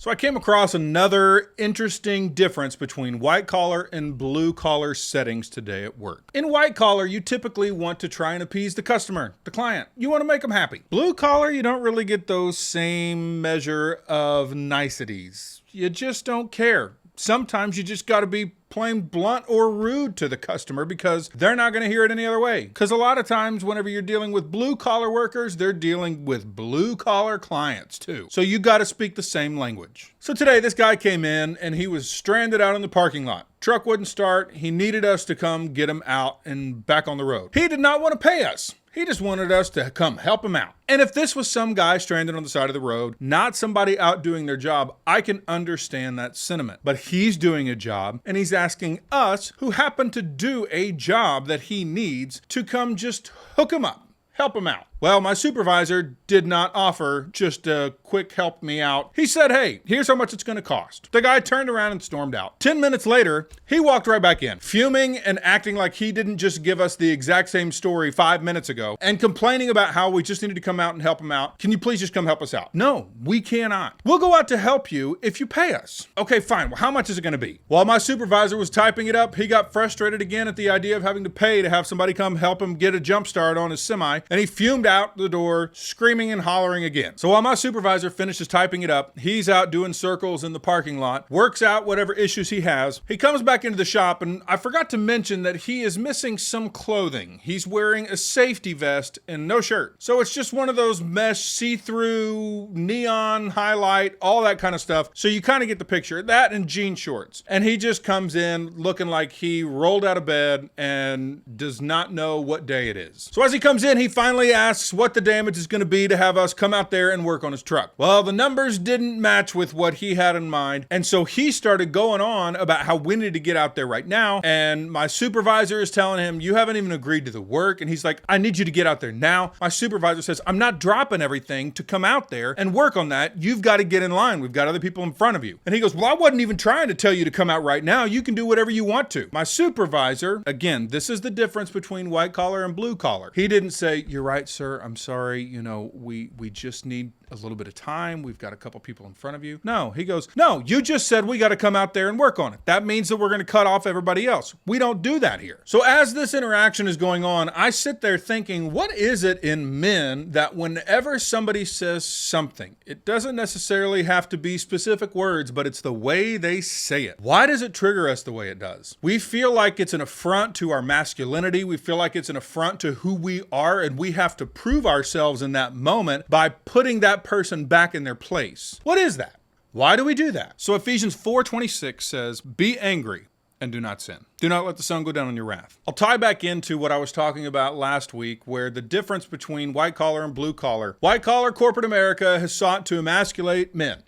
So I came across another interesting difference between white collar and blue collar settings today at work. In white collar, you typically want to try and appease the customer, the client. You want to make them happy. Blue collar, you don't really get those same measure of niceties. You just don't care. Sometimes you just got to be plain blunt or rude to the customer because they're not going to hear it any other way. Because a lot of times whenever you're dealing with blue collar workers, they're dealing with blue collar clients too. So you got to speak the same language. So today this guy came in and he was stranded out in the parking lot. Truck wouldn't start. He needed us to come get him out and back on the road. He did not want to pay us. He just wanted us to come help him out. And if this was some guy stranded on the side of the road, not somebody out doing their job, I can understand that sentiment. But he's doing a job and he's asking us, who happen to do a job that he needs, to come just hook him up, help him out. Well, my supervisor did not offer just a quick help me out. He said, hey, here's how much it's going to cost. The guy turned around and stormed out. 10 minutes later, he walked right back in, fuming and acting like he didn't just give us the exact same story 5 minutes ago and complaining about how we just needed to come out and help him out. Can you please just come help us out? No, we cannot. We'll go out to help you if you pay us. Okay, fine. Well, how much is it going to be? While my supervisor was typing it up, he got frustrated again at the idea of having to pay to have somebody come help him get a jump start on his semi, and he fumed out the door, screaming and hollering again. So while my supervisor finishes typing it up, he's out doing circles in the parking lot, works out whatever issues he has. He comes back into the shop, and I forgot to mention that he is missing some clothing. He's wearing a safety vest and no shirt. So it's just one of those mesh, see-through, neon highlight, all that kind of stuff. So you kind of get the picture. That and jean shorts. And he just comes in looking like he rolled out of bed and does not know what day it is. So as he comes in, he finally asks what the damage is going to be to have us come out there and work on his truck. Well, the numbers didn't match with what he had in mind. And so he started going on about how we need to get out there right now. And my supervisor is telling him, you haven't even agreed to the work. And he's like, I need you to get out there now. My supervisor says, I'm not dropping everything to come out there and work on that. You've got to get in line. We've got other people in front of you. And he goes, well, I wasn't even trying to tell you to come out right now. You can do whatever you want to. My supervisor, again, this is the difference between white collar and blue collar. He didn't say, you're right, sir. I'm sorry. You know, we just need a little bit of time. We've got a couple people in front of you. No, he goes, no, you just said we got to come out there and work on it. That means that we're going to cut off everybody else. We don't do that here. So as this interaction is going on, I sit there thinking, what is it in men that whenever somebody says something, it doesn't necessarily have to be specific words, but it's the way they say it. Why does it trigger us the way it does? We feel like it's an affront to our masculinity. We feel like it's an affront to who we are, and we have to prove ourselves in that moment by putting that person back in their place. What is that? Why do we do that? So Ephesians 4:26 says, be angry and do not sin. Do not let the sun go down on your wrath. I'll tie back into what I was talking about last week, where the difference between white collar and blue collar. White collar corporate America has sought to emasculate men.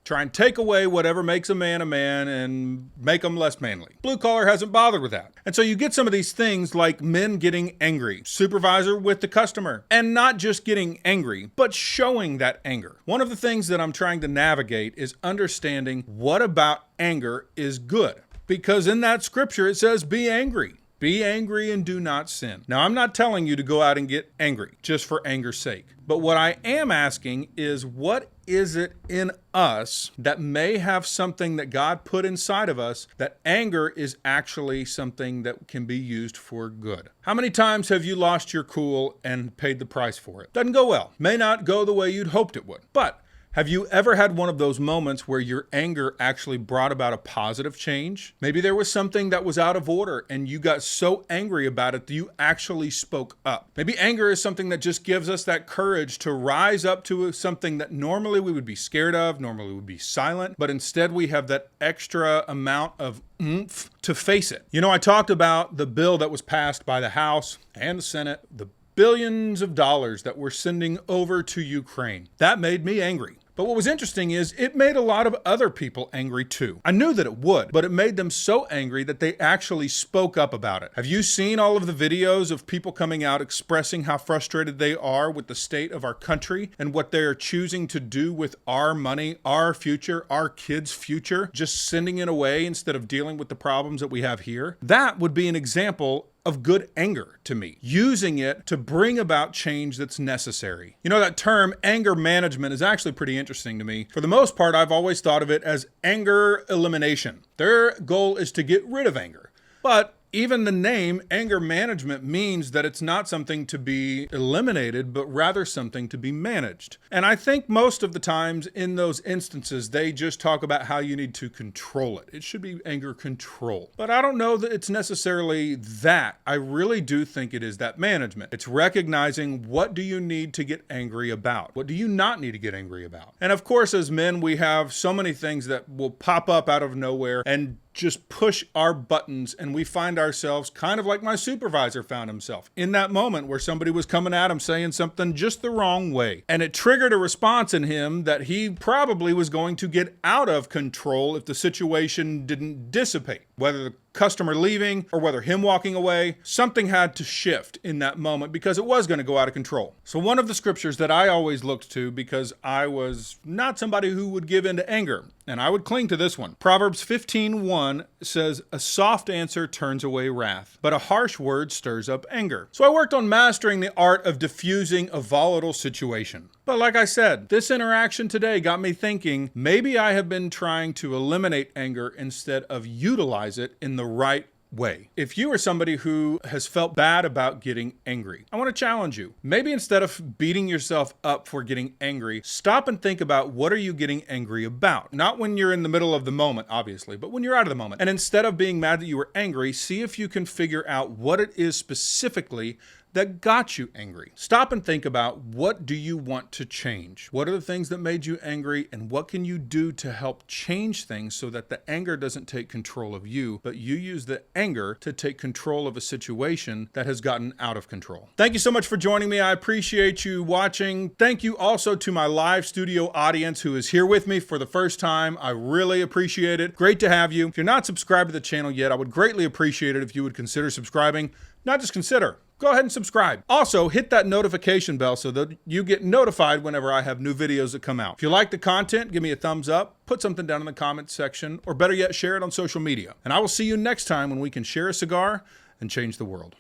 Try and take away whatever makes a man and make them less manly. Blue collar hasn't bothered with that. And so you get some of these things like men getting angry, supervisor with the customer, and not just getting angry, but showing that anger. One of the things that I'm trying to navigate is understanding what about anger is good. Because in that scripture, it says, be angry. Be angry and do not sin. Now, I'm not telling you to go out and get angry just for anger's sake. But what I am asking is, what is it in us that may have something that God put inside of us that anger is actually something that can be used for good? How many times have you lost your cool and paid the price for it? Doesn't go well. May not go the way you'd hoped it would. But have you ever had one of those moments where your anger actually brought about a positive change? Maybe there was something that was out of order and you got so angry about it that you actually spoke up. Maybe anger is something that just gives us that courage to rise up to something that normally we would be scared of, normally we would be silent, but instead we have that extra amount of oomph to face it. You know, I talked about the bill that was passed by the House and the Senate, the billions of dollars that we're sending over to Ukraine. That made me angry. But what was interesting is it made a lot of other people angry too. I knew that it would, but it made them so angry that they actually spoke up about it. Have you seen all of the videos of people coming out expressing how frustrated they are with the state of our country and what they're choosing to do with our money, our future, our kids' future, just sending it away instead of dealing with the problems that we have here? That would be an example of good anger to me, using it to bring about change that's necessary. You know, that term anger management is actually pretty interesting to me. For the most part, I've always thought of it as anger elimination. Their goal is to get rid of anger. But even the name anger management means that it's not something to be eliminated, but rather something to be managed. And I think most of the times in those instances, they just talk about how you need to control it. It should be anger control. But I don't know that it's necessarily that. I really do think it is that management. It's recognizing, what do you need to get angry about? What do you not need to get angry about? And of course, as men, we have so many things that will pop up out of nowhere and just push our buttons, and we find ourselves kind of like my supervisor found himself in that moment where somebody was coming at him saying something just the wrong way. And it triggered a response in him that he probably was going to get out of control if the situation didn't dissipate. Whether the customer leaving or whether him walking away, something had to shift in that moment because it was going to go out of control. So one of the scriptures that I always looked to, because I was not somebody who would give in to anger, and I would cling to this one. Proverbs 15:1 says, "A soft answer turns away wrath, but a harsh word stirs up anger." So I worked on mastering the art of diffusing a volatile situation. But like I said, this interaction today got me thinking, maybe I have been trying to eliminate anger instead of utilize it in the right way. If you are somebody who has felt bad about getting angry, I want to challenge you. Maybe instead of beating yourself up for getting angry, stop and think about, what are you getting angry about? Not when you're in the middle of the moment, obviously, but when you're out of the moment. And instead of being mad that you were angry, see if you can figure out what it is specifically that got you angry. Stop and think about, what do you want to change? What are the things that made you angry, and what can you do to help change things so that the anger doesn't take control of you, but you use the anger to take control of a situation that has gotten out of control. Thank you so much for joining me. I appreciate you watching. Thank you also to my live studio audience who is here with me for the first time. I really appreciate it. Great to have you. If you're not subscribed to the channel yet, I would greatly appreciate it if you would consider subscribing. Not just consider. Go ahead and subscribe. Also, hit that notification bell so that you get notified whenever I have new videos that come out. If you like the content, give me a thumbs up, put something down in the comments section, or better yet, share it on social media. And I will see you next time when we can share a cigar and change the world.